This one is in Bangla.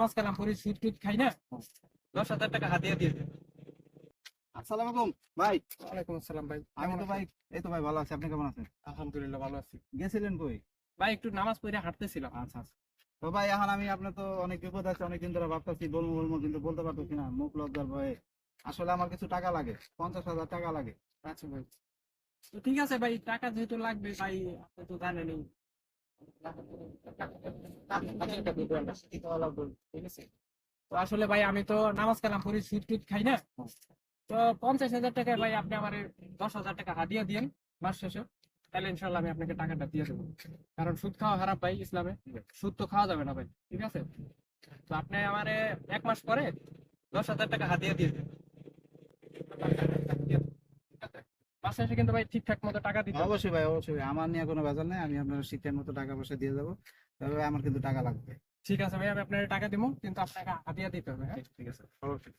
নামাজ কালাম পড়ি, সুদ টুদ খাই না, 10,000 টাকা হাদিয়া দিয়ে দেন। আসসালামু আলাইকুম ভাই। ওয়ালাইকুম আসসালাম ভাই, আমি তো ভাই এই তো ভাই ভালো আছি, আপনি কেমন আছেন? আলহামদুলিল্লাহ ভালো আছি গেছিলেন কই? ভাই, একটু নামাজ পড়ে হাঁটতেছিলাম। আচ্ছা আচ্ছা। তো ভাই এখন আমি আপনার তো অনেক বিপদ আছে, অনেকদিন ধরে ভাবতেছি বলবো বলবো কিন্তু বলতে পারতেছি না, মুখ লজ্জার ভয়ে। আসলে আমার কিছু টাকা লাগে, 50,000 টাকা লাগে। আচ্ছা ভাই, তো ঠিক আছে ভাই, টাকা যেহেতু লাগবে ভাই, আপনি তো জানেনই, ঠিক আছে। তো আসলে ভাই আমি তো নামাজ কালাম পড়ি, সুদ টুদ খাই না, তো 50,000 টাকায় ভাই আপনি আমার 10,000 টাকা হাদিয়া দিয়েন মাস শেষে, তাহলে ইনশাল্লাহ আমি আপনাকে টাকাটা দিয়ে দেবো। কারণ সুদ খাওয়া হারাম ভাই ইসলামে, সুদ তো খাওয়া যাবে না ভাই, ঠিক আছে। তো আপনি আমার 1 মাস পরে 10,000 টাকা হাদিয়া দিয়ে দেন। মাস শেষে কিন্তু ভাই ঠিকঠাক মতো টাকা দিতে হবে। অবশ্যই ভাই, অবশ্যই ভাই, আমার নিয়ে কোনো ভেজাল নেই, আমি আপনার শীতের মতো টাকা পয়সা দিয়ে যাবো। তবে ভাই আমার কিন্তু টাকা লাগবে। ঠিক আছে ভাই, আমি আপনার টাকা দিব, কিন্তু আপনাকে হাদিয়া দিতে হবে, হ্যাঁ? ঠিক আছে, অবশ্যই।